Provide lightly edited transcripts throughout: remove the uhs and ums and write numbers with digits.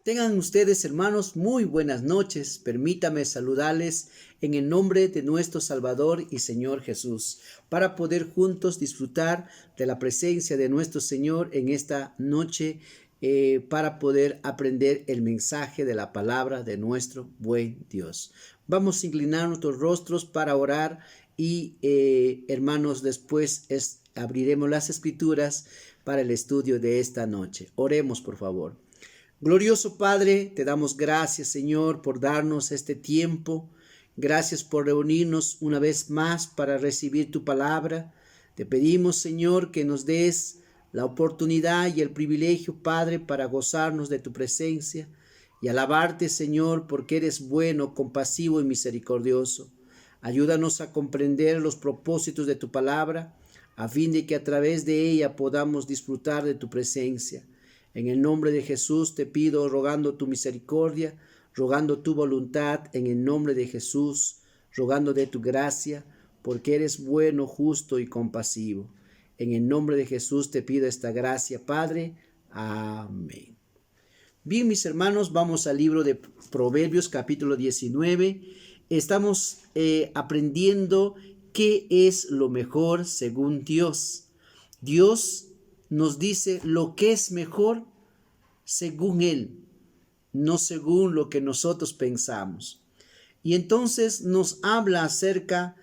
Tengan ustedes, hermanos, muy buenas noches. Permítame saludarles en el nombre de nuestro Salvador y Señor Jesús, para poder juntos disfrutar de la presencia de nuestro Señor en esta noche, para poder aprender el mensaje de la palabra de nuestro buen Dios. Vamos a inclinar nuestros rostros para orar y, hermanos, después abriremos las escrituras para el estudio de esta noche. Oremos, por favor. Glorioso Padre, te damos gracias, Señor, por darnos este tiempo. Gracias por reunirnos una vez más para recibir tu palabra. Te pedimos, Señor, que nos des la oportunidad y el privilegio, Padre, para gozarnos de tu presencia y alabarte, Señor, porque eres bueno, compasivo y misericordioso. Ayúdanos a comprender los propósitos de tu palabra, a fin de que a través de ella podamos disfrutar de tu presencia. En el nombre de Jesús te pido, rogando tu misericordia, rogando tu voluntad, en el nombre de Jesús, rogando de tu gracia, porque eres bueno, justo y compasivo. En el nombre de Jesús te pido esta gracia, Padre. Amén. Bien, mis hermanos, vamos al libro de Proverbios, capítulo 19. Estamos aprendiendo qué es lo mejor según Dios. Dios nos dice lo que es mejor según Él, no según lo que nosotros pensamos. Y entonces nos habla acerca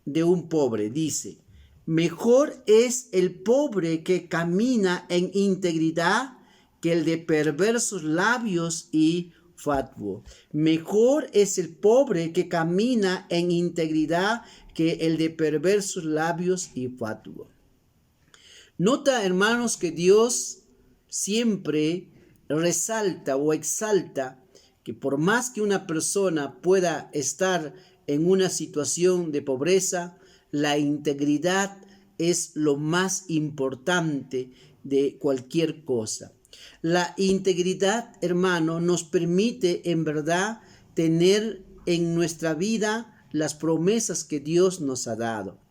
de un pobre. Dice, mejor es el pobre que camina en integridad que el de perversos labios y fatuo. Mejor es el pobre que camina en integridad que el de perversos labios y fatuo. Nota, hermanos, que Dios siempre resalta o exalta que por más que una persona pueda estar en una situación de pobreza, la integridad es lo más importante de cualquier cosa. La integridad, hermano, nos permite en verdad tener en nuestra vida las promesas que Dios nos ha dado.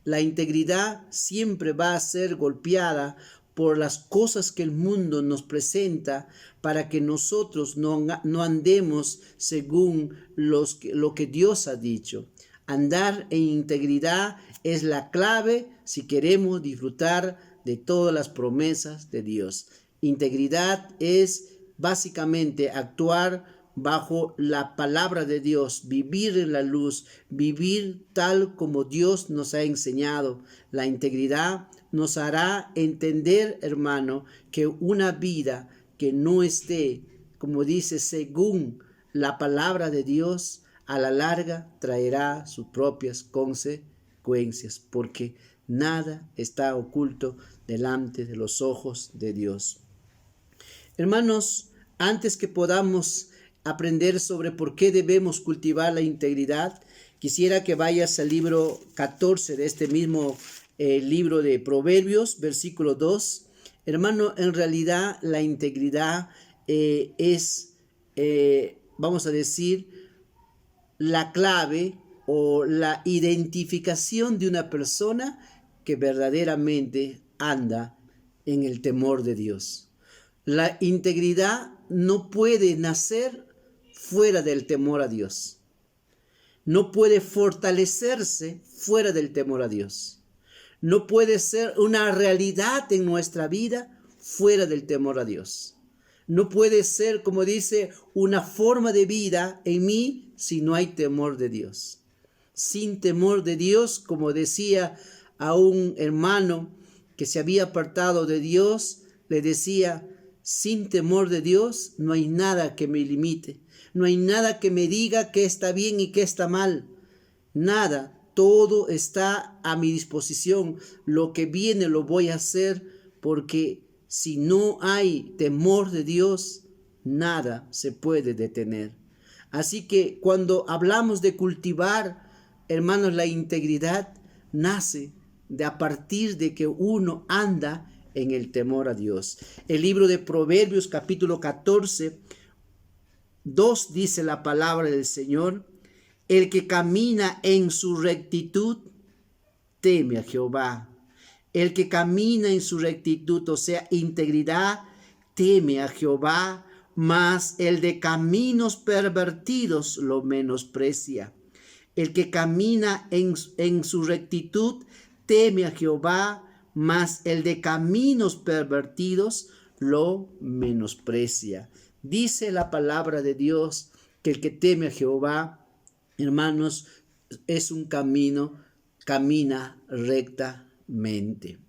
La integridad siempre va a ser golpeada por las cosas que el mundo nos presenta para que nosotros no andemos según lo que Dios ha dicho. Andar en integridad es la clave si queremos disfrutar de todas las promesas de Dios. Integridad es básicamente actuar bajo la palabra de Dios, vivir en la luz, vivir tal como Dios nos ha enseñado. La integridad nos hará entender, hermano, que una vida que no esté, como dice, según la palabra de Dios, a la larga traerá sus propias consecuencias, porque nada está oculto delante de los ojos de Dios. Hermanos, antes que podamos aprender sobre por qué debemos cultivar la integridad, quisiera que vayas al libro 14 de este mismo libro de Proverbios, versículo 2. Hermano, en realidad la integridad es, vamos a decir, la clave o la identificación de una persona que verdaderamente anda en el temor de Dios. La integridad no puede nacer fuera del temor a Dios. No puede fortalecerse fuera del temor a Dios. No puede ser una realidad en nuestra vida fuera del temor a Dios. No puede ser, como dice, una forma de vida en mí si no hay temor de Dios. Sin temor de Dios, como decía a un hermano que se había apartado de Dios, le decía, sin temor de Dios no hay nada que me limite, no hay nada que me diga qué está bien y qué está mal, nada, todo está a mi disposición, lo que viene lo voy a hacer, porque si no hay temor de Dios, nada se puede detener. Así que cuando hablamos de cultivar, hermanos, la integridad nace de a partir de que uno anda en el temor a Dios. El libro de Proverbios, capítulo 14, 2 dice la palabra del Señor: el que camina en su rectitud teme a Jehová. El que camina en su rectitud, o sea, integridad, teme a Jehová, mas el de caminos pervertidos lo menosprecia. El que camina en su rectitud teme a Jehová, mas el de caminos pervertidos lo menosprecia. Dice la palabra de Dios que el que teme a Jehová, hermanos, es un camino, camina rectamente.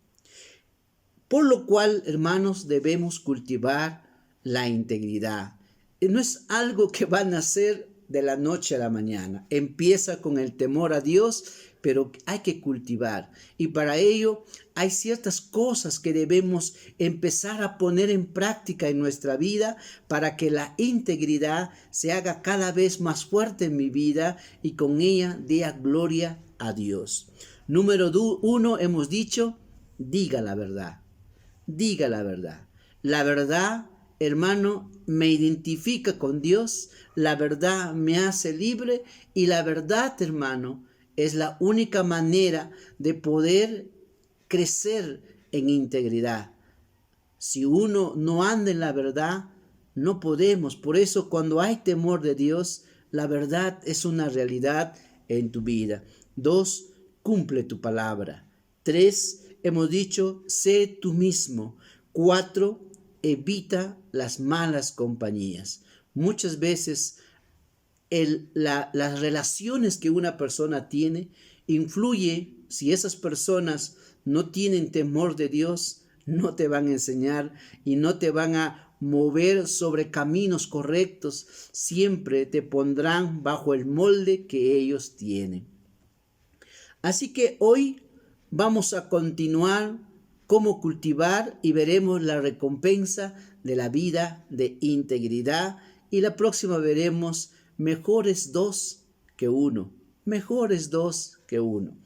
Por lo cual, hermanos, debemos cultivar la integridad. No es algo que va a nacer de la noche a la mañana. Empieza con el temor a Dios, pero hay que cultivar. Y para ello hay ciertas cosas que debemos empezar a poner en práctica en nuestra vida para que la integridad se haga cada vez más fuerte en mi vida y con ella dé gloria a Dios. Número 1, hemos dicho, diga la verdad. Diga la verdad. La verdad, hermano, me identifica con Dios. La verdad me hace libre y la verdad, hermano, es la única manera de poder crecer en integridad. Si uno no anda en la verdad, no podemos. Por eso, cuando hay temor de Dios, la verdad es una realidad en tu vida. 2, cumple tu palabra. 3, hemos dicho, sé tú mismo. 4, evita las malas compañías. Muchas veces las relaciones que una persona tiene influye. Si esas personas no tienen temor de Dios, no te van a enseñar y no te van a mover sobre caminos correctos. Siempre te pondrán bajo el molde que ellos tienen. Así que hoy vamos a continuar cómo cultivar y veremos la recompensa de la vida de integridad. Y la próxima veremos mejores 2 que 1. Mejores 2 que 1.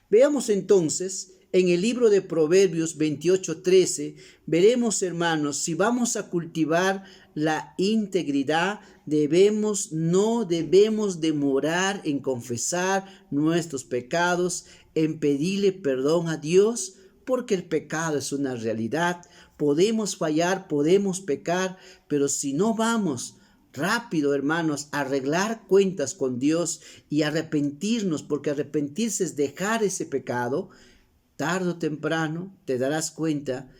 Veamos entonces en el libro de Proverbios 28:13, veremos, hermanos, si vamos a cultivar la integridad, no debemos demorar en confesar nuestros pecados, en pedirle perdón a Dios, porque el pecado es una realidad. Podemos fallar, podemos pecar, pero si no vamos rápido, hermanos, a arreglar cuentas con Dios y arrepentirnos, porque arrepentirse es dejar ese pecado, tarde o temprano te darás cuenta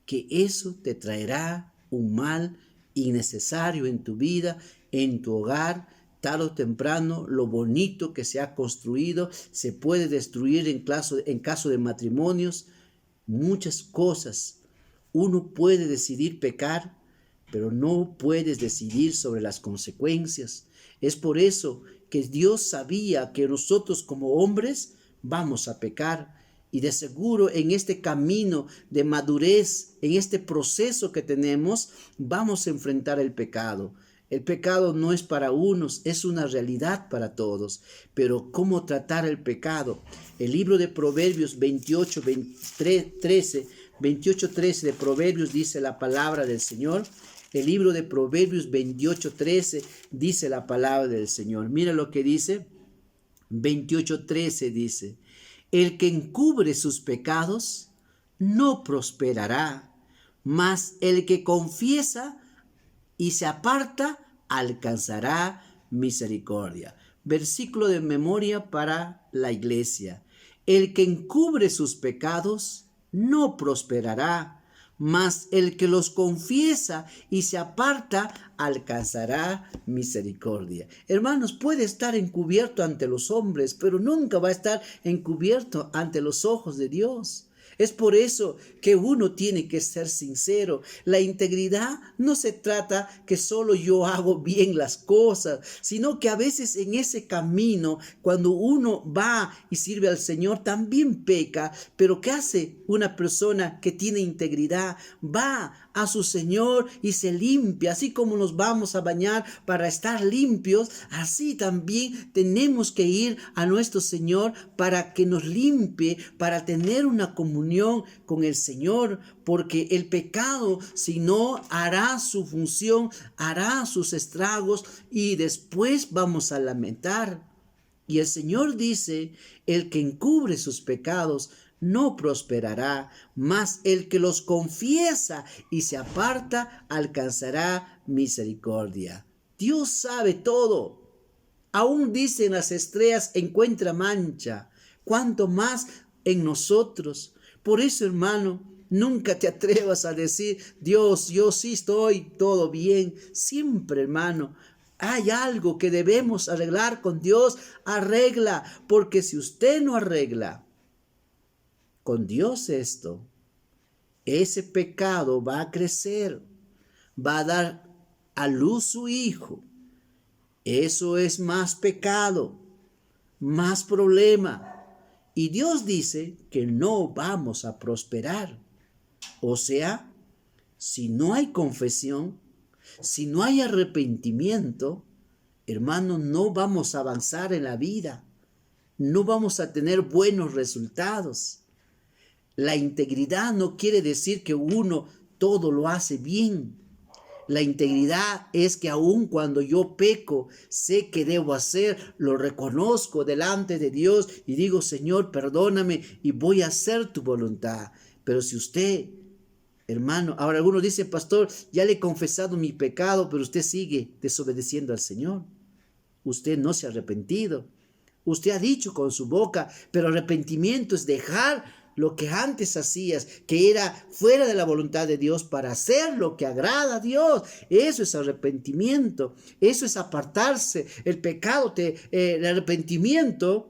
que eso te traerá un mal innecesario en tu vida, en tu hogar. Tarde o temprano lo bonito que se ha construido se puede destruir en caso de matrimonios. Muchas cosas. Uno puede decidir pecar, pero no puedes decidir sobre las consecuencias. Es por eso que Dios sabía que nosotros como hombres vamos a pecar. Y de seguro en este camino de madurez, en este proceso que tenemos, vamos a enfrentar el pecado. El pecado no es para unos, es una realidad para todos. Pero ¿cómo tratar el pecado? El libro de Proverbios 28:13 de Proverbios dice la palabra del Señor. El libro de Proverbios 28:13 dice la palabra del Señor. Mira lo que dice. 28:13 dice: el que encubre sus pecados no prosperará, mas el que confiesa y se aparta alcanzará misericordia. Versículo de memoria para la iglesia. El que encubre sus pecados no prosperará, mas el que los confiesa y se aparta alcanzará misericordia. Hermanos, puede estar encubierto ante los hombres, pero nunca va a estar encubierto ante los ojos de Dios. Es por eso que uno tiene que ser sincero. La integridad no se trata que solo yo hago bien las cosas, sino que a veces en ese camino, cuando uno va y sirve al Señor, también peca. Pero ¿qué hace una persona que tiene integridad? Va a su Señor y se limpia. Así como nos vamos a bañar para estar limpios, así también tenemos que ir a nuestro Señor para que nos limpie, para tener una comunión con el Señor, porque el pecado, si no, hará su función, hará sus estragos y después vamos a lamentar. Y el Señor dice: el que encubre sus pecados no prosperará, mas el que los confiesa y se aparta alcanzará misericordia. Dios sabe todo. Aún dicen las estrellas encuentra mancha, cuanto más en nosotros. Por eso, hermano, nunca te atrevas a decir, Dios, yo sí estoy todo bien. Siempre, hermano, hay algo que debemos arreglar con Dios. Arregla, porque si usted no arregla con Dios esto, ese pecado va a crecer, va a dar a luz su hijo. Eso es más pecado, más problema. Y Dios dice que no vamos a prosperar. O sea, si no hay confesión, si no hay arrepentimiento, hermano, no vamos a avanzar en la vida. No vamos a tener buenos resultados. La integridad no quiere decir que uno todo lo hace bien. La integridad es que aun cuando yo peco, sé que debo hacer, lo reconozco delante de Dios y digo, Señor, perdóname y voy a hacer tu voluntad. Pero si usted, hermano, ahora algunos dicen, pastor, ya le he confesado mi pecado, pero usted sigue desobedeciendo al Señor. Usted no se ha arrepentido. Usted ha dicho con su boca, pero arrepentimiento es dejar lo que antes hacías, que era fuera de la voluntad de Dios, para hacer lo que agrada a Dios. Eso es arrepentimiento, eso es apartarse. El pecado, el arrepentimiento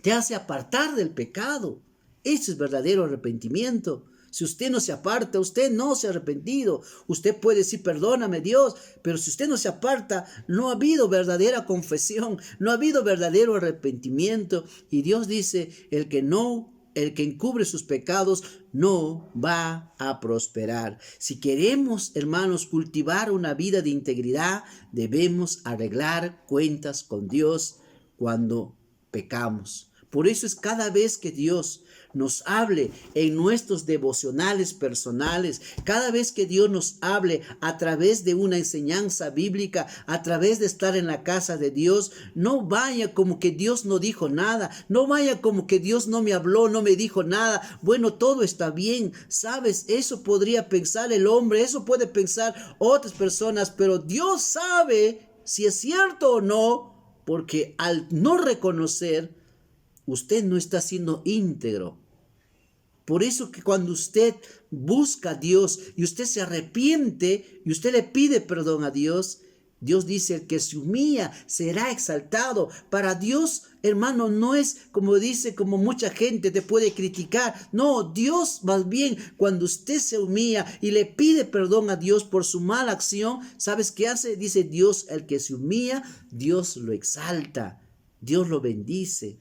te hace apartar del pecado. Eso es verdadero arrepentimiento. Si usted no se aparta, usted no se ha arrepentido. Usted puede decir, perdóname Dios, pero si usted no se aparta, no ha habido verdadera confesión, no ha habido verdadero arrepentimiento. Y Dios dice, el que encubre sus pecados no va a prosperar. Si queremos, hermanos, cultivar una vida de integridad, debemos arreglar cuentas con Dios cuando pecamos. Por eso es cada vez que Dios nos hable en nuestros devocionales personales, cada vez que Dios nos hable a través de una enseñanza bíblica, a través de estar en la casa de Dios, no vaya como que Dios no dijo nada, no vaya como que Dios no me habló, no me dijo nada. Bueno, todo está bien, ¿sabes? Eso podría pensar el hombre, eso puede pensar otras personas, pero Dios sabe si es cierto o no, porque al no reconocer, usted no está siendo íntegro. Por eso que cuando usted busca a Dios y usted se arrepiente y usted le pide perdón a Dios, Dios dice, el que se humilla será exaltado. Para Dios, hermano, no es como dice, como mucha gente te puede criticar. No, Dios más bien, cuando usted se humilla y le pide perdón a Dios por su mala acción, ¿sabes qué hace? Dice Dios, el que se humilla, Dios lo exalta, Dios lo bendice.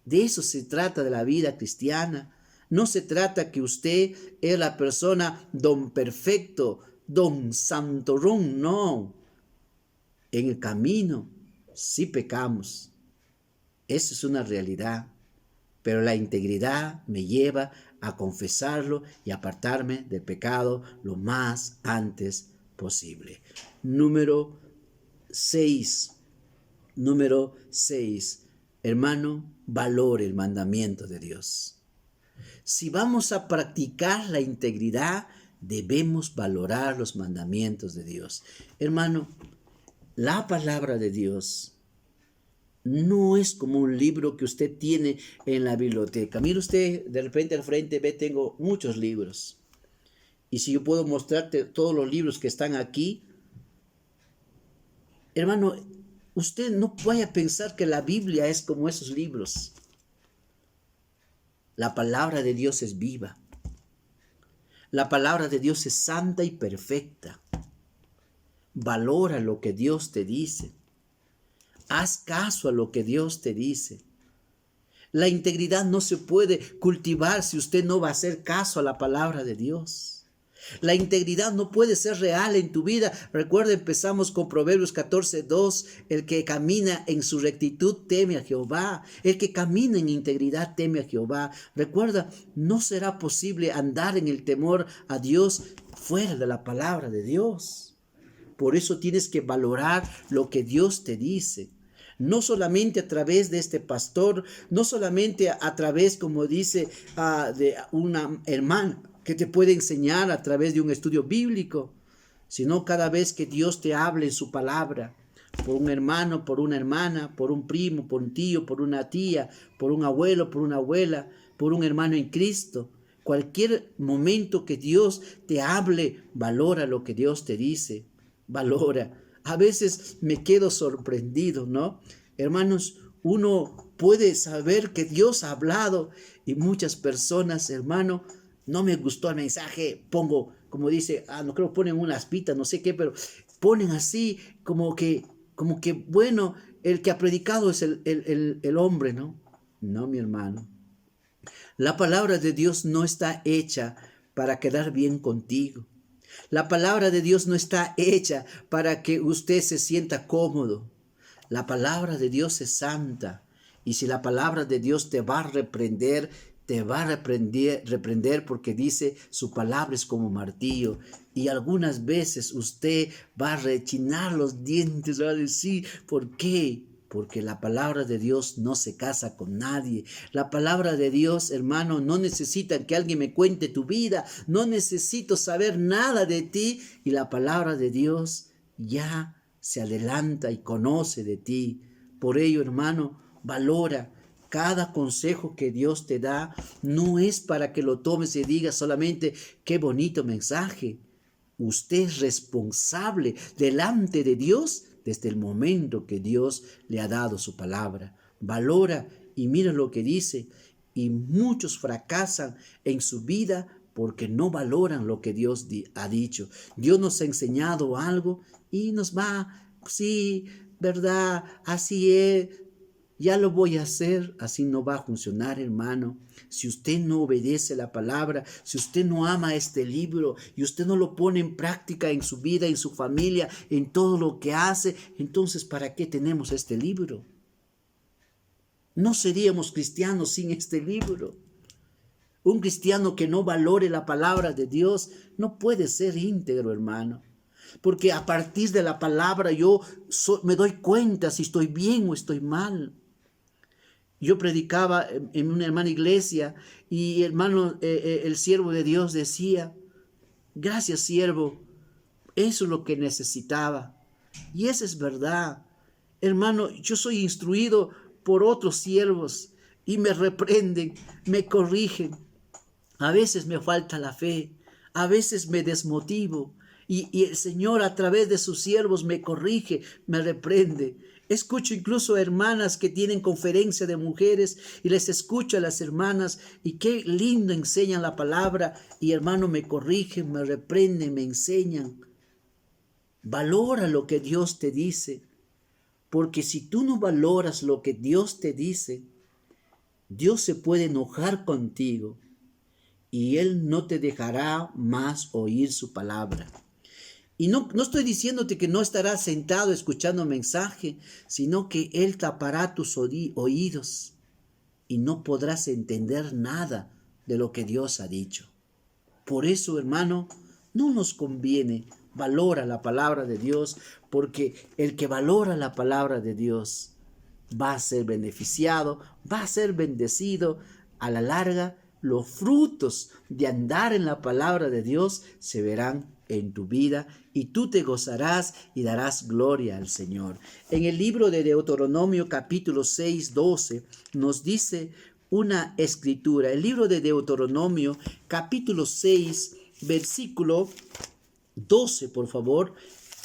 De eso se trata de la vida cristiana. No se trata que usted es la persona don perfecto, don santorón, no. En el camino sí pecamos. Eso es una realidad. Pero la integridad me lleva a confesarlo y apartarme del pecado lo más antes posible. Número 6. Hermano, valore el mandamiento de Dios. Si vamos a practicar la integridad, debemos valorar los mandamientos de Dios. Hermano, la palabra de Dios no es como un libro que usted tiene en la biblioteca. Mire usted, de repente al frente ve, tengo muchos libros. Y si yo puedo mostrarte todos los libros que están aquí, hermano, usted no vaya a pensar que la Biblia es como esos libros. La palabra de Dios es viva. La palabra de Dios es santa y perfecta. Valora lo que Dios te dice. Haz caso a lo que Dios te dice. La integridad no se puede cultivar si usted no va a hacer caso a la palabra de Dios. La integridad no puede ser real en tu vida. Recuerda, empezamos con Proverbios 14:2. El que camina en su rectitud teme a Jehová. El que camina en integridad teme a Jehová. Recuerda, no será posible andar en el temor a Dios fuera de la palabra de Dios. Por eso tienes que valorar lo que Dios te dice. No solamente a través de este pastor, no solamente a través, como dice, de una hermana que te puede enseñar a través de un estudio bíblico, sino cada vez que Dios te hable en su palabra, por un hermano, por una hermana, por un primo, por un tío, por una tía, por un abuelo, por una abuela, por un hermano en Cristo. Cualquier momento que Dios te hable, valora lo que Dios te dice, valora. A veces me quedo sorprendido, ¿no? Hermanos, uno puede saber que Dios ha hablado y muchas personas, hermano, no me gustó el mensaje, pongo, como dice, no creo, ponen unas pitas, no sé qué, pero ponen así como que, bueno, el que ha predicado es el hombre, ¿no? No, mi hermano. La palabra de Dios no está hecha para quedar bien contigo. La palabra de Dios no está hecha para que usted se sienta cómodo. La palabra de Dios es santa. Y si la palabra de Dios te va a reprender, te va a reprender porque dice su palabra es como martillo. Y algunas veces usted va a rechinar los dientes, va a decir, ¿por qué? Porque la palabra de Dios no se casa con nadie. La palabra de Dios, hermano, no necesita que alguien me cuente tu vida. No necesito saber nada de ti. Y la palabra de Dios ya se adelanta y conoce de ti. Por ello, hermano, valora. Cada consejo que Dios te da no es para que lo tomes y digas solamente qué bonito mensaje. Usted es responsable delante de Dios desde el momento que Dios le ha dado su palabra. Valora y mira lo que dice. Y muchos fracasan en su vida porque no valoran lo que Dios ha dicho. Dios nos ha enseñado algo y nos va, sí, verdad, así es. Ya lo voy a hacer, así no va a funcionar, hermano. Si usted no obedece la palabra, si usted no ama este libro y usted no lo pone en práctica en su vida, en su familia, en todo lo que hace, entonces ¿para qué tenemos este libro? No seríamos cristianos sin este libro. Un cristiano que no valore la palabra de Dios no puede ser íntegro, hermano. Porque a partir de la palabra yo me doy cuenta si estoy bien o estoy mal. Yo predicaba en una hermana iglesia y hermano, el siervo de Dios decía, gracias siervo, eso es lo que necesitaba. Y eso es verdad. Hermano, yo soy instruido por otros siervos y me reprenden, me corrigen. A veces me falta la fe, a veces me desmotivo y el Señor a través de sus siervos me corrige, me reprende. Escucho incluso a hermanas que tienen conferencia de mujeres y les escucho a las hermanas y qué lindo enseñan la palabra y hermano me corrigen, me reprenden, me enseñan. Valora lo que Dios te dice, porque si tú no valoras lo que Dios te dice, Dios se puede enojar contigo y Él no te dejará más oír su palabra. Y no estoy diciéndote que no estarás sentado escuchando mensaje, sino que Él tapará tus oídos y no podrás entender nada de lo que Dios ha dicho. Por eso, hermano, no nos conviene. Valora la palabra de Dios, porque el que valora la palabra de Dios va a ser beneficiado, va a ser bendecido. A la larga, los frutos de andar en la palabra de Dios se verán en tu vida y tú te gozarás y darás gloria al Señor. En el libro de Deuteronomio capítulo 6, 12 nos dice una escritura. El libro de Deuteronomio capítulo 6, versículo 12, por favor.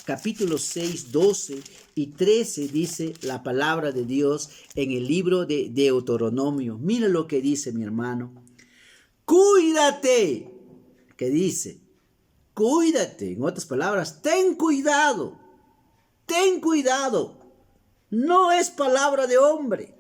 Capítulo 6, 12 y 13 dice la palabra de Dios en el libro de Deuteronomio. Mira lo que dice mi hermano. Cuídate. ¿Qué dice? Cuídate. En otras palabras, ten cuidado. Ten cuidado. No es palabra de hombre.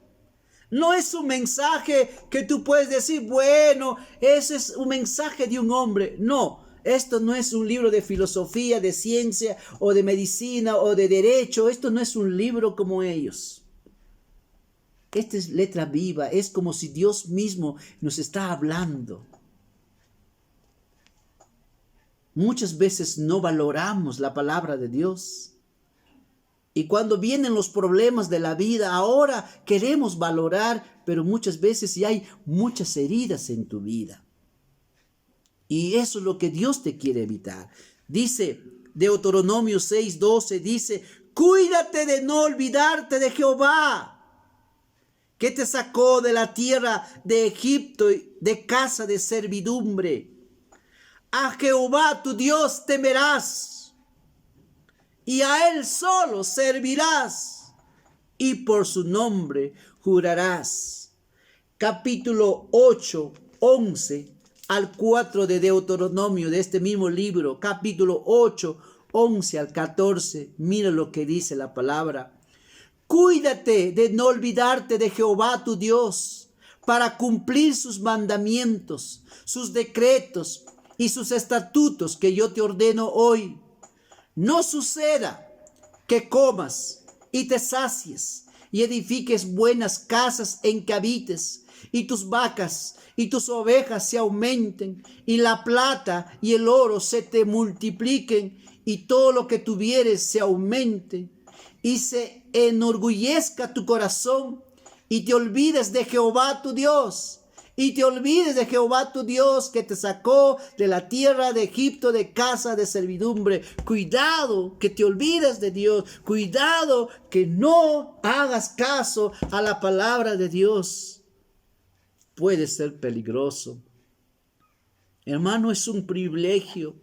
No es un mensaje que tú puedes decir, bueno, ese es un mensaje de un hombre. No. Esto no es un libro de filosofía, de ciencia o de medicina o de derecho. Esto no es un libro como ellos. Esta es letra viva. Es como si Dios mismo nos está hablando. Muchas veces no valoramos la palabra de Dios. Y cuando vienen los problemas de la vida, ahora queremos valorar, pero muchas veces ya hay muchas heridas en tu vida. Y eso es lo que Dios te quiere evitar. Dice Deuteronomio 6:12, dice, cuídate de no olvidarte de Jehová, que te sacó de la tierra de Egipto, de casa de servidumbre. A Jehová tu Dios temerás, y a Él solo servirás, y por su nombre jurarás. Capítulo 8, 11 al 4 de Deuteronomio, de este mismo libro, capítulo 8, 11 al 14, mira lo que dice la palabra. Cuídate de no olvidarte de Jehová tu Dios, para cumplir sus mandamientos, sus decretos y sus estatutos que yo te ordeno hoy. No suceda que comas y te sacies y edifiques buenas casas en que habites, y tus vacas y tus ovejas se aumenten, y la plata y el oro se te multipliquen, y todo lo que tuvieres se aumente, y se enorgullezca tu corazón, y te olvides de Jehová tu Dios, y te olvides de Jehová tu Dios, que te sacó de la tierra de Egipto, de casa de servidumbre. Cuidado que te olvides de Dios, cuidado que no hagas caso a la palabra de Dios. Puede ser peligroso. Hermano, es un privilegio.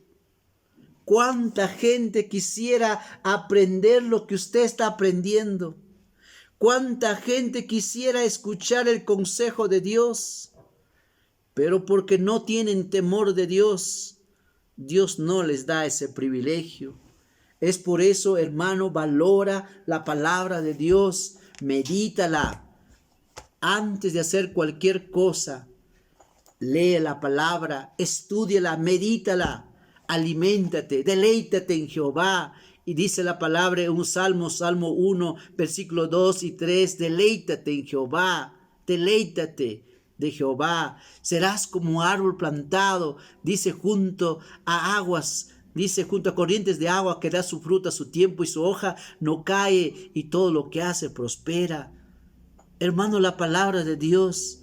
¿Cuánta gente quisiera aprender lo que usted está aprendiendo? ¿Cuánta gente quisiera escuchar el consejo de Dios? Pero porque no tienen temor de Dios, Dios no les da ese privilegio. Es por eso, hermano, valora la palabra de Dios, medítala. Antes de hacer cualquier cosa, lee la palabra, estúdiala, medítala. Aliméntate, deleítate en Jehová. Y dice la palabra en un Salmo 1, versículo 2 y 3, deleítate en Jehová, deleítate de Jehová. Serás como árbol plantado, dice, junto a aguas, dice, junto a corrientes de agua, que da su fruto a su tiempo y su hoja no cae, y todo lo que hace prospera. Hermano, la palabra de Dios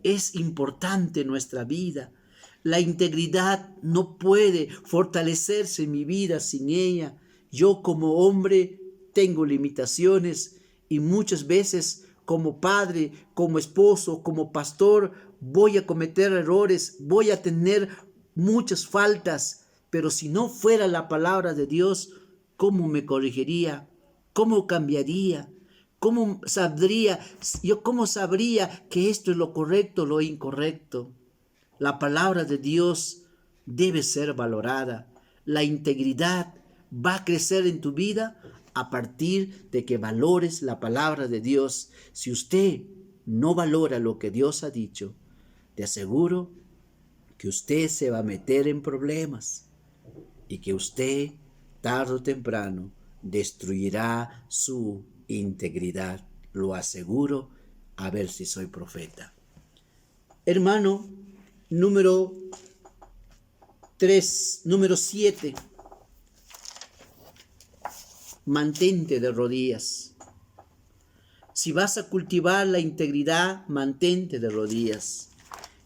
es importante en nuestra vida. La integridad no puede fortalecerse en mi vida sin ella. Yo como hombre tengo limitaciones, y muchas veces como padre, como esposo, como pastor, voy a cometer errores, voy a tener muchas faltas. Pero si no fuera la palabra de Dios, ¿cómo me corregiría? ¿Cómo cambiaría? ¿Cómo sabría que esto es lo correcto o lo incorrecto? La palabra de Dios debe ser valorada. La integridad va a crecer en tu vida a partir de que valores la palabra de Dios. Si usted no valora lo que Dios ha dicho, te aseguro que usted se va a meter en problemas, y que usted, tarde o temprano, destruirá su integridad. Lo aseguro, a ver si soy profeta. Hermano, número 7. Mantente de rodillas. Si vas a cultivar la integridad, mantente de rodillas.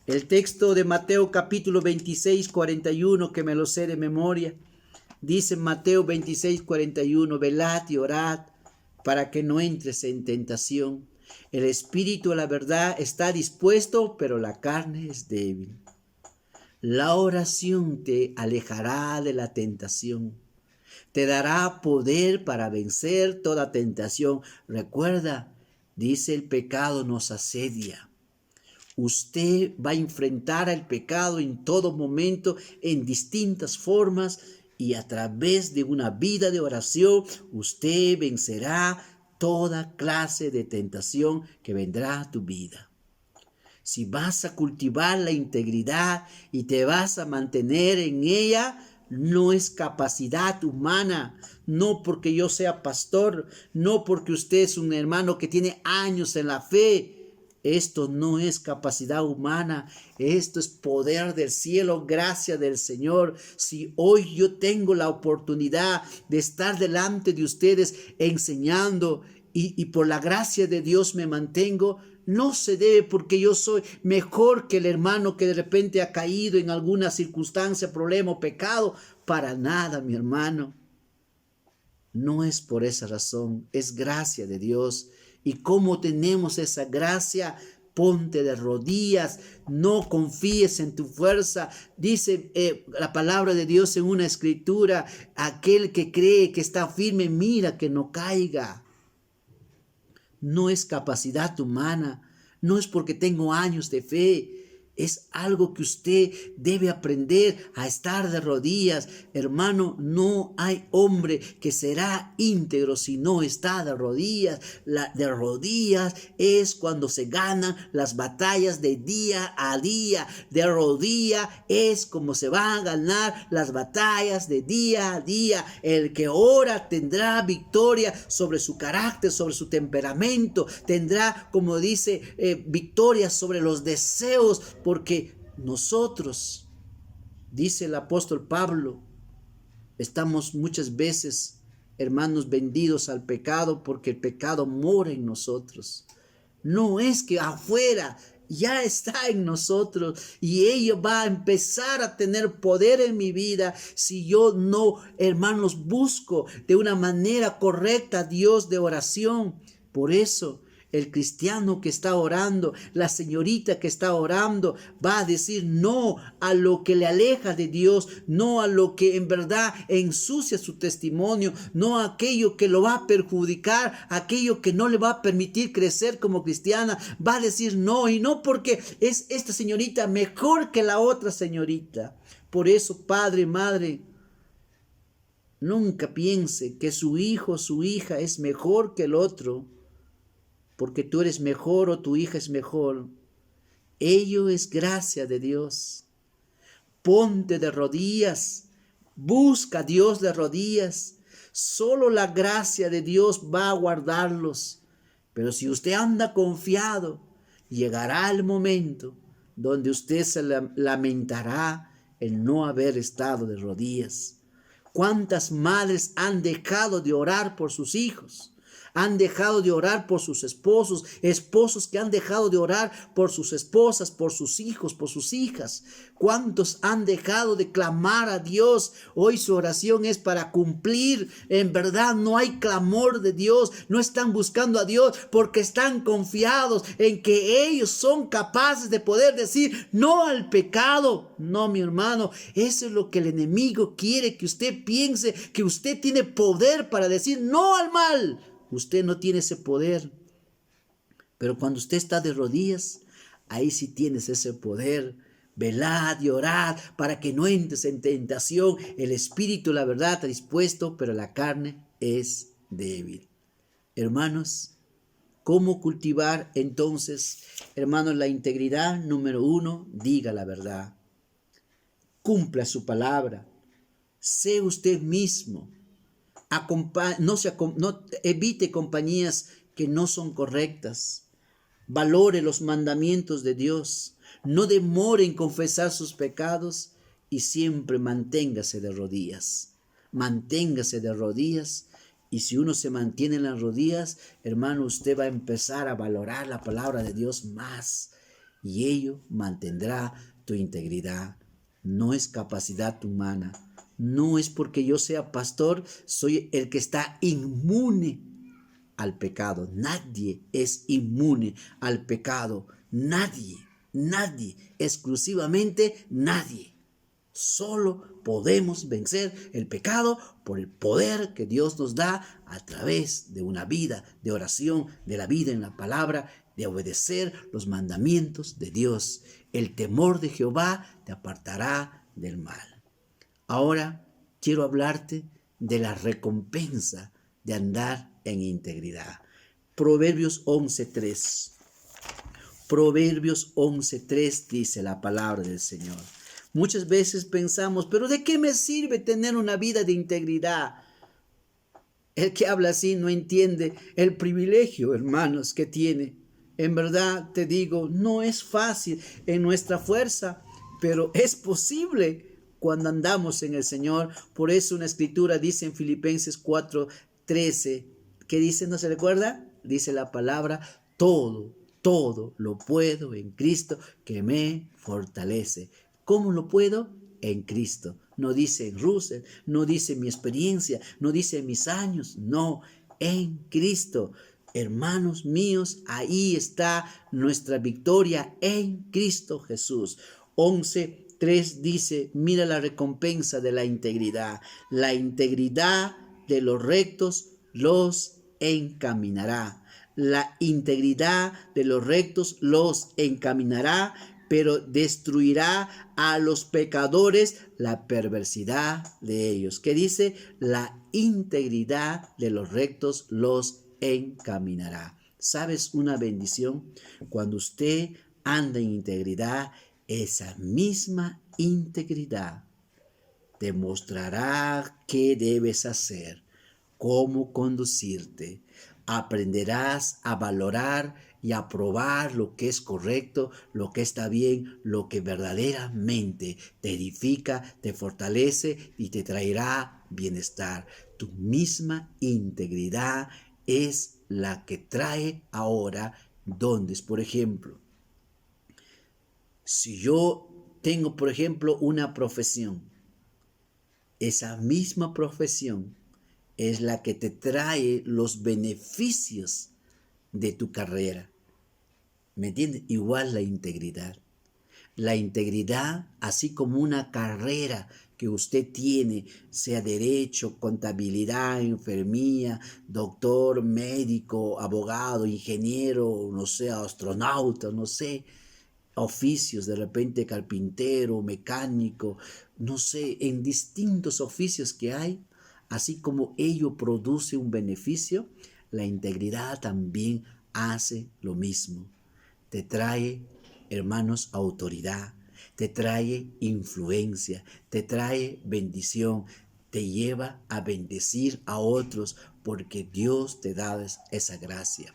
El texto de Mateo capítulo 26, 41, que me lo sé de memoria, dice Mateo 26, 41, velad y orad para que no entres en tentación. El espíritu a la verdad está dispuesto, pero la carne es débil. La oración te alejará de la tentación. Te dará poder para vencer toda tentación. Recuerda, dice, el pecado nos asedia. Usted va a enfrentar al pecado en todo momento, en distintas formas, y a través de una vida de oración, usted vencerá toda clase de tentación que vendrá a tu vida. Si vas a cultivar la integridad y te vas a mantener en ella, no es capacidad humana, no porque yo sea pastor, no porque usted es un hermano que tiene años en la fe. Esto no es capacidad humana, esto es poder del cielo, gracia del Señor. Si hoy yo tengo la oportunidad de estar delante de ustedes enseñando y por la gracia de Dios me mantengo, no se debe porque yo soy mejor que el hermano que de repente ha caído en alguna circunstancia, problema o pecado. Para nada, mi hermano. No es por esa razón, es gracia de Dios. ¿Y cómo tenemos esa gracia? Ponte de rodillas, no confíes en tu fuerza. Dice la palabra de Dios en una escritura, aquel que cree que está firme, mira que no caiga. No es capacidad humana, no es porque tengo años de fe. Es algo que usted debe aprender a estar de rodillas. Hermano, no hay hombre que será íntegro si no está de rodillas. De rodillas es cuando se ganan las batallas de día a día. De rodillas es como se van a ganar las batallas de día a día. El que ora tendrá victoria sobre su carácter, sobre su temperamento. Tendrá, como dice, victoria sobre los deseos. Porque nosotros, dice el apóstol Pablo, estamos muchas veces, hermanos, vendidos al pecado porque el pecado mora en nosotros. No es que afuera, ya está en nosotros y ello va a empezar a tener poder en mi vida si yo no, hermanos, busco de una manera correcta a Dios de oración. Por eso el cristiano que está orando, la señorita que está orando, va a decir no a lo que le aleja de Dios, no a lo que en verdad ensucia su testimonio, no a aquello que lo va a perjudicar, aquello que no le va a permitir crecer como cristiana. Va a decir no, y no porque es esta señorita mejor que la otra señorita. Por eso, padre, madre, nunca piense que su hijo o su hija es mejor que el otro, porque tú eres mejor o tu hija es mejor. Ello es gracia de Dios. Ponte de rodillas, busca a Dios de rodillas. Solo la gracia de Dios va a guardarlos. Pero si usted anda confiado, llegará el momento donde usted se lamentará el no haber estado de rodillas. ¿Cuántas madres han dejado de orar por sus hijos? Han dejado de orar por sus esposos, esposos que han dejado de orar por sus esposas, por sus hijos, por sus hijas. ¿Cuántos han dejado de clamar a Dios? Hoy su oración es para cumplir. En verdad no hay clamor de Dios, no están buscando a Dios porque están confiados en que ellos son capaces de poder decir no al pecado. No, mi hermano, eso es lo que el enemigo quiere que usted piense, que usted tiene poder para decir no al mal. Usted no tiene ese poder, pero cuando usted está de rodillas, ahí sí tienes ese poder. Velad y orad para que no entres en tentación. El espíritu, la verdad, está dispuesto, pero la carne es débil. Hermanos, ¿cómo cultivar entonces, hermanos, la integridad? Número 1, diga la verdad. Cumpla su palabra. Sé usted mismo. Evite compañías que no son correctas. Valore los mandamientos de Dios. No demore en confesar sus pecados y siempre manténgase de rodillas. Manténgase de rodillas. Y si uno se mantiene en las rodillas, hermano, usted va a empezar a valorar la palabra de Dios más. Y ello mantendrá tu integridad. No es capacidad humana. No es porque yo sea pastor, soy el que está inmune al pecado. Nadie es inmune al pecado. Nadie, exclusivamente nadie. Solo podemos vencer el pecado por el poder que Dios nos da a través de una vida de oración, de la vida en la palabra, de obedecer los mandamientos de Dios. El temor de Jehová te apartará del mal. Ahora quiero hablarte de la recompensa de andar en integridad. Proverbios 11:3. Proverbios 11:3 dice la palabra del Señor. Muchas veces pensamos, pero ¿de qué me sirve tener una vida de integridad? El que habla así no entiende el privilegio, hermanos, que tiene. En verdad te digo, no es fácil en nuestra fuerza, pero es posible cuando andamos en el Señor. Por eso una escritura dice en Filipenses 4:13, ¿qué dice? ¿No se recuerda? Dice la palabra, todo lo puedo en Cristo que me fortalece. ¿Cómo lo puedo? En Cristo. No dice en Russell, no dice mi experiencia, no dice mis años, no, en Cristo. Hermanos míos, ahí está nuestra victoria en Cristo Jesús. 11:3 dice, mira la recompensa de la integridad. La integridad de los rectos los encaminará. La integridad de los rectos los encaminará, pero destruirá a los pecadores la perversidad de ellos. ¿Qué dice? La integridad de los rectos los encaminará. ¿Sabes una bendición? Cuando usted anda en integridad, esa misma integridad te mostrará qué debes hacer, cómo conducirte. Aprenderás a valorar y a probar lo que es correcto, lo que está bien, lo que verdaderamente te edifica, te fortalece y te traerá bienestar. Tu misma integridad es la que trae ahora dones. Por ejemplo, si yo tengo, por ejemplo, una profesión, esa misma profesión es la que te trae los beneficios de tu carrera. ¿Me entiendes? Igual la integridad. La integridad, así como una carrera que usted tiene, sea derecho, contabilidad, enfermería, doctor, médico, abogado, ingeniero, no sé, astronauta, no sé, oficios, de repente carpintero, mecánico, no sé, en distintos oficios que hay, así como ello produce un beneficio, la integridad también hace lo mismo. Te trae, hermanos, autoridad, te trae influencia, te trae bendición, te lleva a bendecir a otros porque Dios te da esa gracia.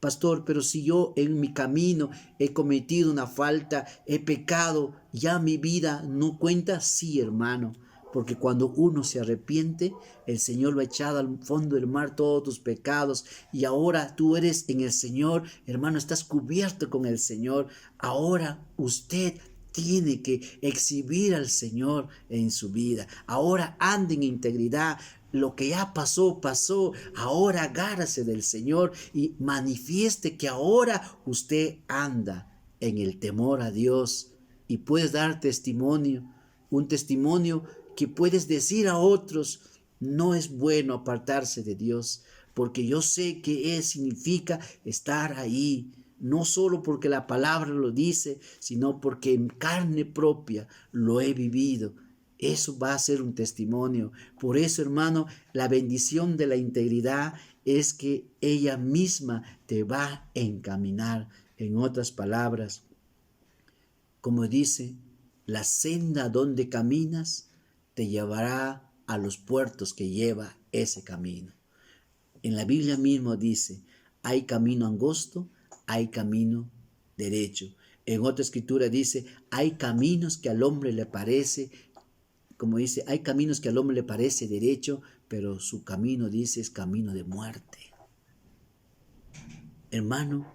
Pastor, pero si yo en mi camino he cometido una falta, he pecado, ¿ya mi vida no cuenta? Sí, hermano, porque cuando uno se arrepiente, el Señor lo ha echado al fondo del mar todos tus pecados y ahora tú eres en el Señor, hermano, estás cubierto con el Señor. Ahora usted tiene que exhibir al Señor en su vida. Ahora ande en integridad. Lo que ya pasó, pasó. Ahora agárrese del Señor y manifieste que ahora usted anda en el temor a Dios y puedes dar testimonio, un testimonio que puedes decir a otros, no es bueno apartarse de Dios, porque yo sé que significa estar ahí, no solo porque la palabra lo dice, sino porque en carne propia lo he vivido. Eso va a ser un testimonio. Por eso, hermano, la bendición de la integridad es que ella misma te va a encaminar. En otras palabras, como dice, la senda donde caminas te llevará a los puertos que lleva ese camino. En la Biblia mismo dice, hay camino angosto, hay camino derecho. En otra escritura dice, hay caminos que al hombre le parece, como dice, hay caminos que al hombre le parece derecho, pero su camino, dice, es camino de muerte. Hermano,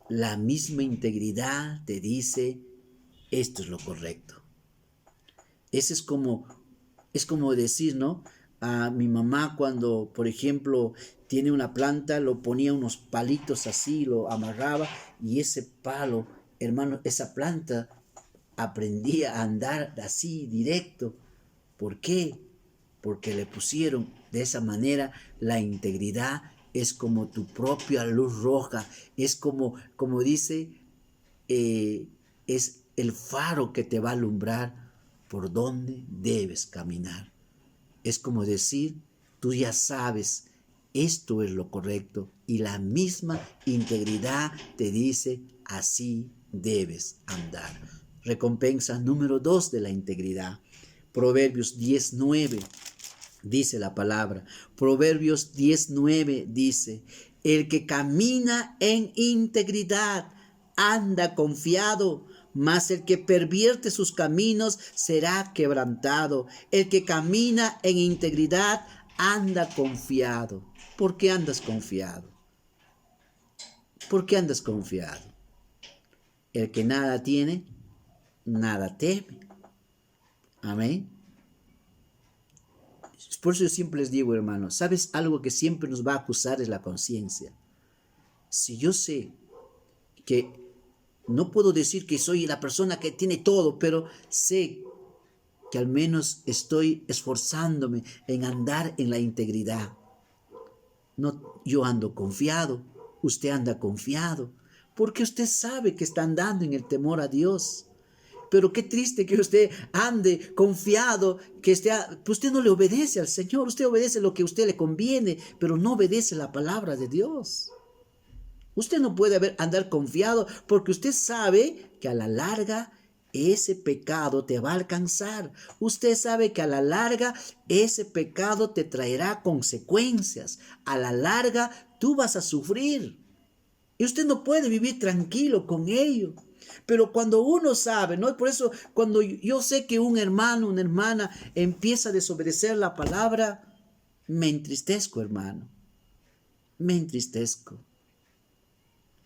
la misma integridad te dice, esto es lo correcto. Ese es como decir, ¿no? A mi mamá cuando, por ejemplo, tiene una planta, lo ponía unos palitos así, lo amarraba y ese palo, hermano, esa planta aprendía a andar así directo. ¿Por qué? Porque le pusieron de esa manera. La integridad es como tu propia luz roja, es como dice, es el faro que te va a alumbrar por donde debes caminar. Es como decir, tú ya sabes, esto es lo correcto y la misma integridad te dice, así debes andar. Recompensa número 2 de la integridad. Proverbios 10:9 dice la palabra. Proverbios 10:9 dice, El que camina en integridad anda confiado, mas el que pervierte sus caminos será quebrantado. El que camina en integridad anda confiado. ¿Por qué andas confiado? ¿Por qué andas confiado? El que nada tiene, nada teme. Amén. Por eso yo siempre les digo, hermanos, ¿sabes algo que siempre nos va a acusar? Es la conciencia. Si yo sé que no puedo decir que soy la persona que tiene todo, pero sé que al menos estoy esforzándome en andar en la integridad. No, yo ando confiado, usted anda confiado, porque usted sabe que está andando en el temor a Dios. Pero qué triste que usted ande confiado, que usted no le obedece al Señor, usted obedece lo que a usted le conviene, pero no obedece la palabra de Dios. Usted no puede andar confiado porque usted sabe que a la larga ese pecado te va a alcanzar. Usted sabe que a la larga ese pecado te traerá consecuencias. A la larga tú vas a sufrir. Y usted no puede vivir tranquilo con ello. Pero cuando uno sabe, ¿no? Por eso cuando yo sé que un hermano, una hermana empieza a desobedecer la palabra, me entristezco, hermano. Me entristezco.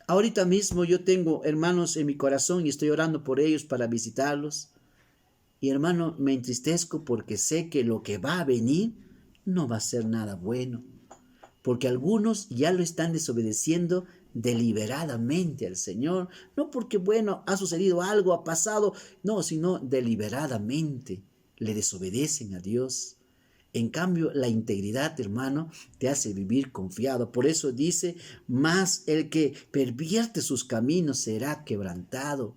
Ahorita mismo yo tengo hermanos en mi corazón y estoy orando por ellos para visitarlos. Y hermano, me entristezco porque sé que lo que va a venir no va a ser nada bueno. Porque algunos ya lo están desobedeciendo deliberadamente al Señor. No porque, bueno, ha sucedido algo, ha pasado, no, sino deliberadamente le desobedecen a Dios. En cambio, la integridad, hermano, te hace vivir confiado. Por eso dice, más el que pervierte sus caminos será quebrantado.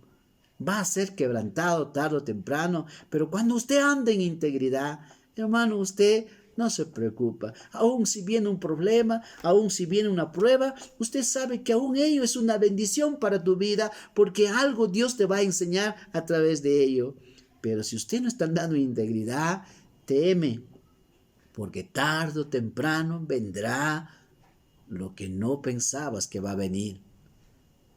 Va a ser quebrantado tarde o temprano, pero cuando usted anda en integridad, hermano, usted no se preocupa. Aún si viene un problema, aún si viene una prueba, usted sabe que aún ello es una bendición para tu vida, porque algo Dios te va a enseñar a través de ello. Pero si usted no está andando en integridad, teme, porque tarde o temprano vendrá lo que no pensabas que va a venir.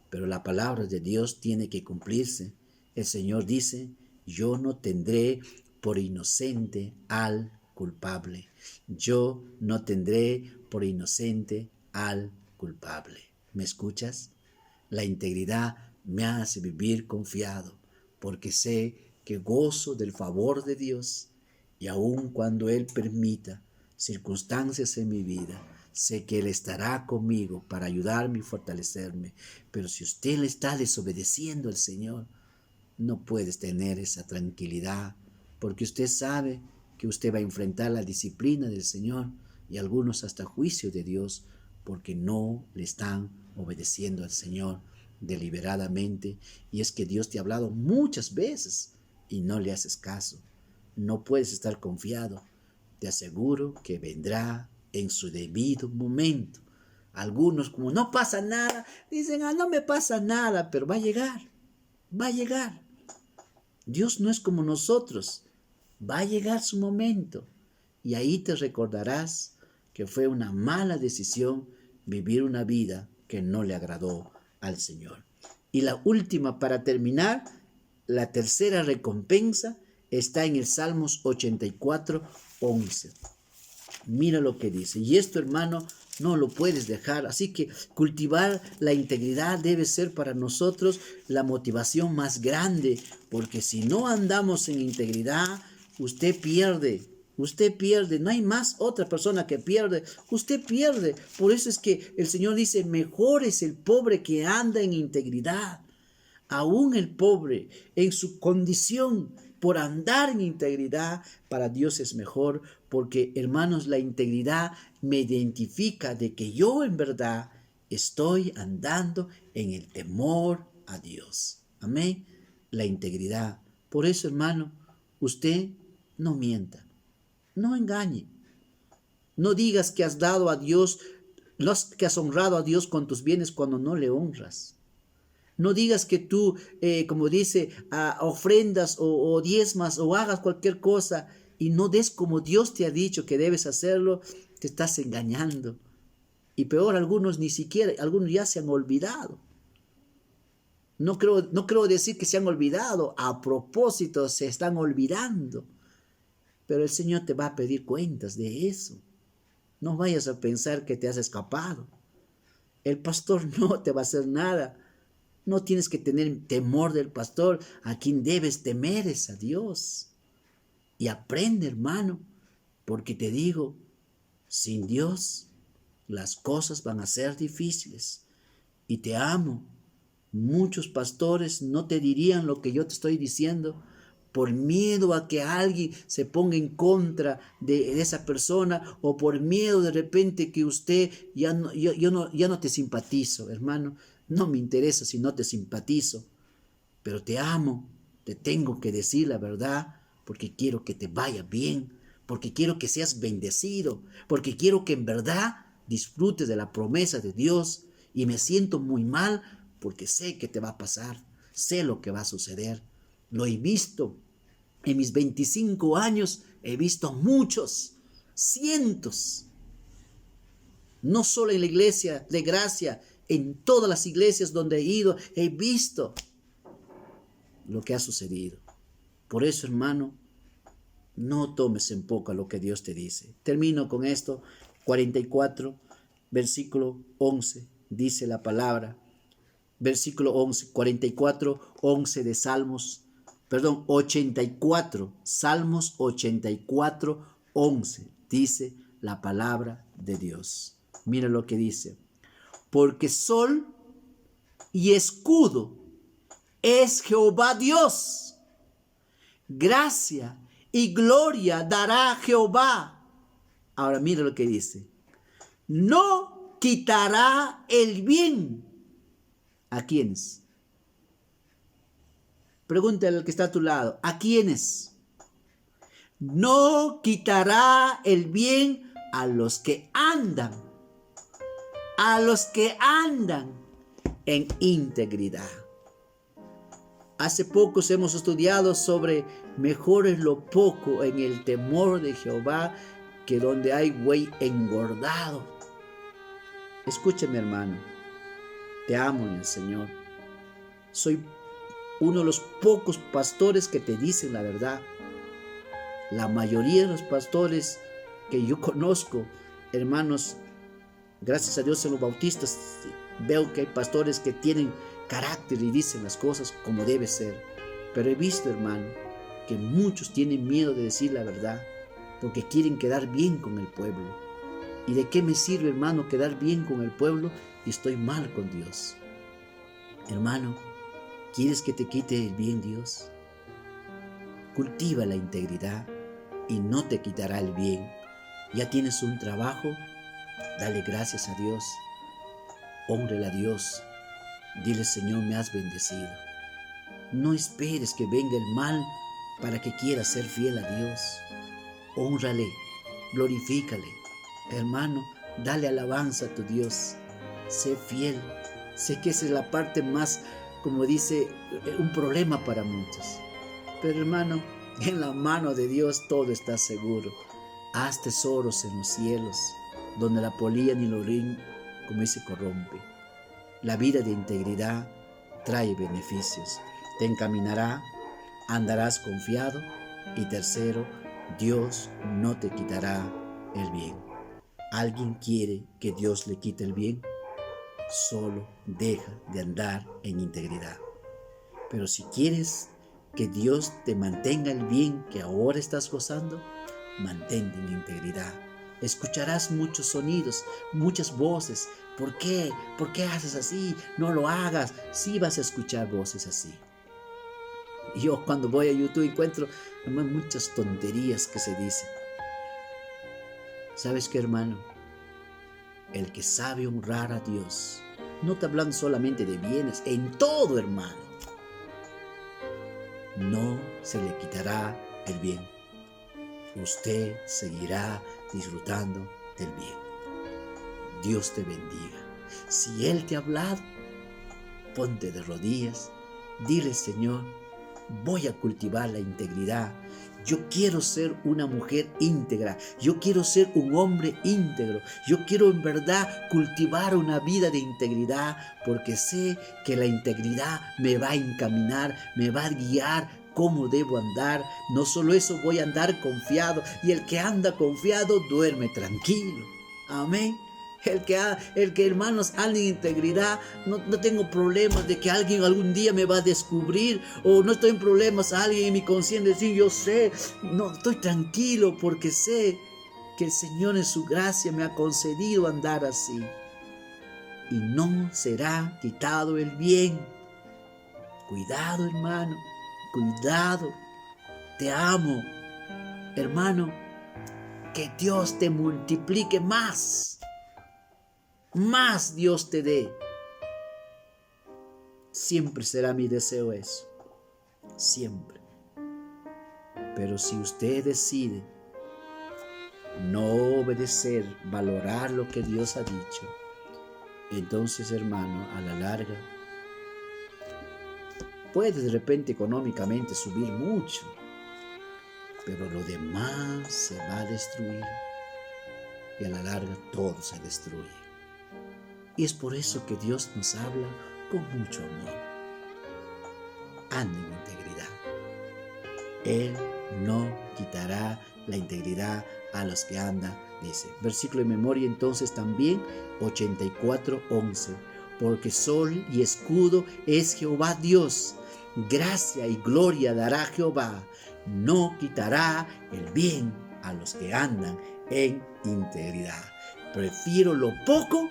Pero la palabra de Dios tiene que cumplirse. El Señor dice, yo no tendré por inocente al culpable. Yo no tendré por inocente al culpable. ¿Me escuchas? La integridad me hace vivir confiado, porque sé que gozo del favor de Dios, y aun cuando Él permita circunstancias en mi vida, sé que Él estará conmigo para ayudarme y fortalecerme. Pero si usted le está desobedeciendo al Señor, no puedes tener esa tranquilidad, porque usted sabe que usted va a enfrentar la disciplina del Señor y algunos hasta juicio de Dios, porque no le están obedeciendo al Señor deliberadamente. Y es que Dios te ha hablado muchas veces y no le haces caso. No puedes estar confiado. Te aseguro que vendrá en su debido momento. Algunos, como no pasa nada, dicen, no me pasa nada, pero va a llegar, va a llegar. Dios no es como nosotros, va a llegar su momento y ahí te recordarás que fue una mala decisión vivir una vida que no le agradó al Señor. Y la última, para terminar, la tercera recompensa está en el Salmos 84:11. Mira lo que dice. Y esto, hermano, no lo puedes dejar. Así que cultivar la integridad debe ser para nosotros la motivación más grande. Porque si no andamos en integridad, usted pierde. Usted pierde. No hay más otra persona que pierde. Usted pierde. Por eso es que el Señor dice, mejor es el pobre que anda en integridad. Aún el pobre en su condición, por andar en integridad, para Dios es mejor, porque, hermanos, la integridad me identifica de que yo en verdad estoy andando en el temor a Dios. Amén. La integridad. Por eso, hermano, usted no mienta, no engañe. No digas que has dado a Dios, que has honrado a Dios con tus bienes cuando no le honras. No digas que tú, como dice, ofrendas o diezmas o hagas cualquier cosa y no des como Dios te ha dicho que debes hacerlo. Te estás engañando. Y peor, algunos ni siquiera, algunos ya se han olvidado. No creo decir que se han olvidado, a propósito se están olvidando. Pero el Señor te va a pedir cuentas de eso. No vayas a pensar que te has escapado. El pastor no te va a hacer nada. No tienes que tener temor del pastor. A quien debes temer es a Dios. Y aprende, hermano, porque te digo, sin Dios las cosas van a ser difíciles. Y te amo. Muchos pastores no te dirían lo que yo te estoy diciendo por miedo a que alguien se ponga en contra de esa persona, o por miedo de repente que usted ya no te simpatizo, hermano. No me interesa si no te simpatizo, pero te amo, te tengo que decir la verdad, porque quiero que te vaya bien, porque quiero que seas bendecido, porque quiero que en verdad disfrutes de la promesa de Dios. Y me siento muy mal porque sé que te va a pasar, sé lo que va a suceder. Lo he visto. En mis 25 años he visto muchos, cientos. No solo en la iglesia de Gracia, en todas las iglesias donde he ido, he visto lo que ha sucedido. Por eso, hermano, no tomes en poco lo que Dios te dice. Termino con esto. 44, versículo 11, dice la palabra. Versículo 11, 44, 11 de Salmos. Perdón, 84, Salmos 84, 11, dice la palabra de Dios. Mira lo que dice. Porque sol y escudo es Jehová Dios. Gracia y gloria dará Jehová. Ahora mira lo que dice. No quitará el bien. ¿A quiénes? Pregúntale al que está a tu lado. ¿A quiénes? No quitará el bien a los que andan. A los que andan en integridad. Hace pocos hemos estudiado sobre mejor es lo poco en el temor de Jehová que donde hay buey engordado. Escúchame, hermano. Te amo en el Señor. Soy uno de los pocos pastores que te dicen la verdad. La mayoría de los pastores que yo conozco, hermanos, gracias a Dios en los bautistas, veo que hay pastores que tienen carácter y dicen las cosas como debe ser. Pero he visto, hermano, que muchos tienen miedo de decir la verdad porque quieren quedar bien con el pueblo. ¿Y de qué me sirve, hermano, quedar bien con el pueblo y estoy mal con Dios? Hermano, ¿quieres que te quite el bien Dios? Cultiva la integridad y no te quitará el bien. Ya tienes un trabajo, dale gracias a Dios. Hónrale a Dios. Dile, Señor, me has bendecido. No esperes que venga el mal para que quieras ser fiel a Dios. Hónrale, glorifícale. Hermano, dale alabanza a tu Dios. Sé fiel. Sé que esa es la parte más, como dice, un problema para muchos. Pero hermano, en la mano de Dios todo está seguro. Haz tesoros en los cielos, donde la polilla ni el orín, como dice, corrompe. La vida de integridad trae beneficios. Te encaminará, andarás confiado. Y tercero, Dios no te quitará el bien. ¿Alguien quiere que Dios le quite el bien? Solo deja de andar en integridad. Pero si quieres que Dios te mantenga el bien que ahora estás gozando, mantente en integridad. Escucharás muchos sonidos, muchas voces. ¿Por qué? ¿Por qué haces así? No lo hagas. Sí vas a escuchar voces así. Yo cuando voy a YouTube encuentro muchas tonterías que se dicen. ¿Sabes qué, hermano? El que sabe honrar a Dios, no te hablando solamente de bienes, en todo, hermano, no se le quitará el bien. Usted seguirá disfrutando del bien. Dios te bendiga. Si Él te ha hablado, ponte de rodillas, dile, Señor, voy a cultivar la integridad, Yo quiero ser una mujer íntegra. Yo quiero ser un hombre íntegro. Yo quiero en verdad cultivar una vida de integridad porque sé que la integridad me va a encaminar, me va a guiar cómo debo andar. No solo eso, voy a andar confiado. Y el que anda confiado duerme tranquilo. Amén. El que hermanos anda en integridad, no tengo problemas de que alguien algún día me va a descubrir, o no estoy en problemas, alguien en mi conciencia decir, yo sé, no, estoy tranquilo porque sé que el Señor en su gracia me ha concedido andar así. Y no será quitado el bien. Cuidado, hermano, cuidado, te amo, hermano, que Dios te multiplique más Dios te dé. Siempre será mi deseo eso, siempre. Pero si usted decide no obedecer, valorar lo que Dios ha dicho, entonces, hermano, a la larga, puede de repente económicamente subir mucho, pero lo demás se va a destruir y a la larga todo se destruye. Y es por eso que Dios nos habla con mucho amor. Anda en integridad. Él no quitará la integridad a los que andan, dice. Versículo de memoria entonces también, 84:11. Porque sol y escudo es Jehová Dios. Gracia y gloria dará Jehová. No quitará el bien a los que andan en integridad. Prefiero lo poco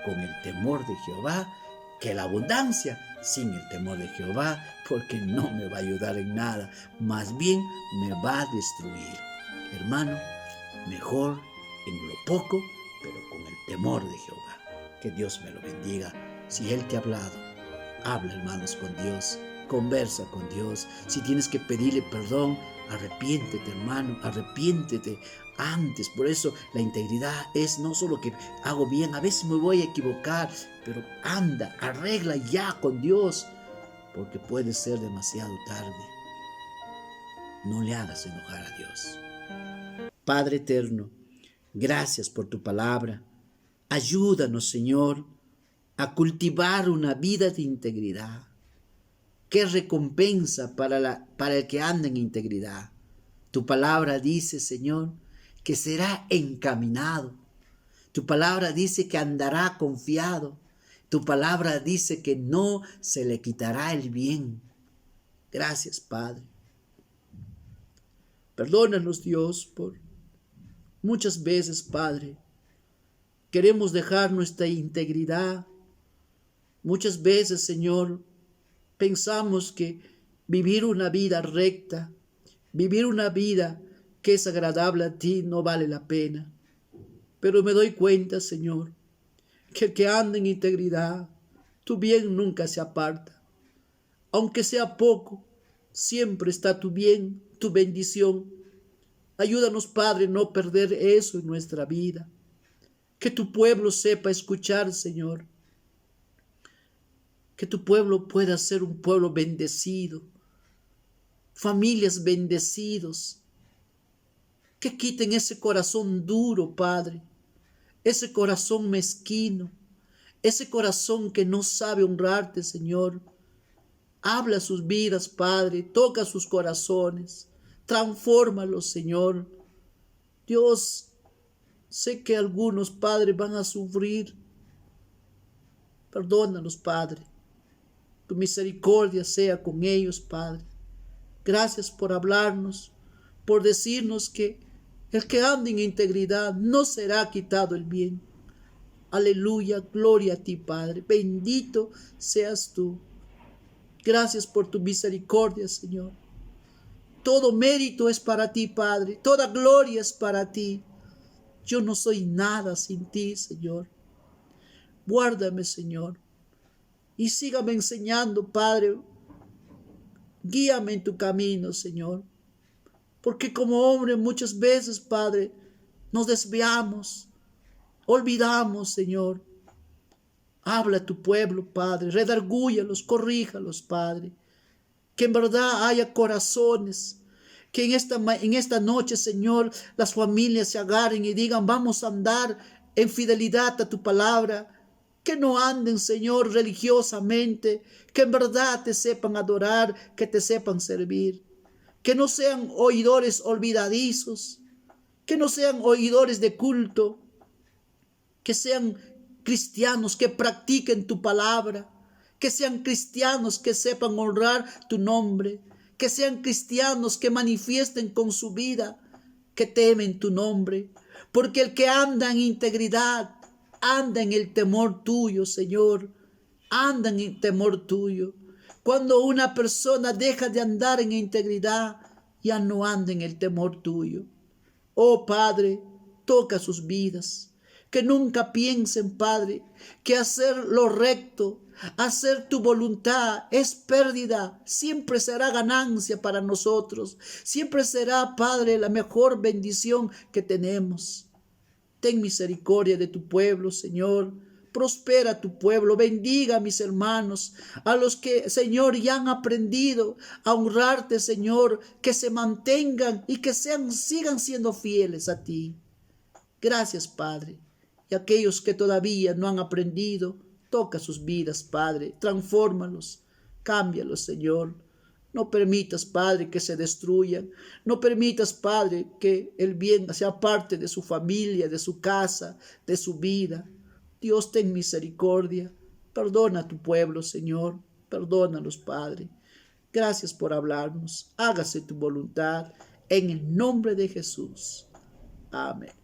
con el temor de Jehová que la abundancia sin el temor de Jehová, porque no me va a ayudar en nada, más bien me va a destruir. Hermano, mejor en lo poco, pero con el temor de Jehová. Que Dios me lo bendiga. Si Él te ha hablado, habla, hermanos, con Dios, conversa con Dios. Si tienes que pedirle perdón, arrepiéntete, hermano, arrepiéntete antes. Por eso la integridad es no solo que hago bien, a veces me voy a equivocar, pero anda, arregla ya con Dios, porque puede ser demasiado tarde. No le hagas enojar a Dios. Padre eterno, gracias por tu palabra. Ayúdanos, Señor, a cultivar una vida de integridad. ¿Qué recompensa para el que anda en integridad? Tu palabra dice, Señor, que será encaminado. Tu palabra dice que andará confiado. Tu palabra dice que no se le quitará el bien. Gracias, Padre. Perdónanos, Dios, por muchas veces, Padre, queremos dejar nuestra integridad. Muchas veces, Señor, pensamos que vivir una vida recta, vivir una vida que es agradable a ti no vale la pena. Pero me doy cuenta, Señor, que el que anda en integridad, tu bien nunca se aparta. Aunque sea poco, siempre está tu bien, tu bendición. Ayúdanos, Padre, no perder eso en nuestra vida. Que tu pueblo sepa escuchar, Señor. Que tu pueblo pueda ser un pueblo bendecido. Familias bendecidos. Que quiten ese corazón duro, Padre. Ese corazón mezquino. Ese corazón que no sabe honrarte, Señor. Habla sus vidas, Padre. Toca sus corazones. Transfórmalos, Señor. Dios, sé que algunos, Padre, van a sufrir. Perdónalos, Padre. Tu misericordia sea con ellos, Padre. Gracias por hablarnos, por decirnos que el que anda en integridad no será quitado el bien. Aleluya, gloria a ti, Padre. Bendito seas tú. Gracias por tu misericordia, Señor. Todo mérito es para ti, Padre. Toda gloria es para ti. Yo no soy nada sin ti, Señor. Guárdame, Señor. Y sígame enseñando, Padre. Guíame en tu camino, Señor. Porque como hombre muchas veces, Padre, nos desviamos. Olvidamos, Señor. Habla a tu pueblo, Padre. Redargúyalos, corríjalos, Padre. Que en verdad haya corazones Que en esta noche, Señor, las familias se agarren y digan, vamos a andar en fidelidad a tu palabra. Que no anden, Señor, religiosamente, que en verdad te sepan adorar, que te sepan servir. Que no sean oidores olvidadizos, que no sean oidores de culto, que sean cristianos que practiquen tu palabra, que sean cristianos que sepan honrar tu nombre, que sean cristianos que manifiesten con su vida que temen tu nombre, porque el que anda en integridad, anda en el temor tuyo, Señor, anda en el temor tuyo. Cuando una persona deja de andar en integridad, ya no anda en el temor tuyo. Oh Padre, toca sus vidas. Que nunca piensen, Padre, que hacer lo recto, hacer tu voluntad es pérdida. Siempre será ganancia para nosotros. Siempre será, Padre, la mejor bendición que tenemos. Ten misericordia de tu pueblo, Señor. Prospera tu pueblo, bendiga a mis hermanos, a los que, Señor, ya han aprendido a honrarte, Señor, que se mantengan y que sigan siendo fieles a ti. Gracias, Padre. Y aquellos que todavía no han aprendido, toca sus vidas, Padre, transfórmalos, cámbialos, Señor. No permitas, Padre, que se destruyan. No permitas, Padre, que el bien sea parte de su familia, de su casa, de su vida. Dios, ten misericordia. Perdona a tu pueblo, Señor. Perdónalos, Padre. Gracias por hablarnos. Hágase tu voluntad en el nombre de Jesús. Amén.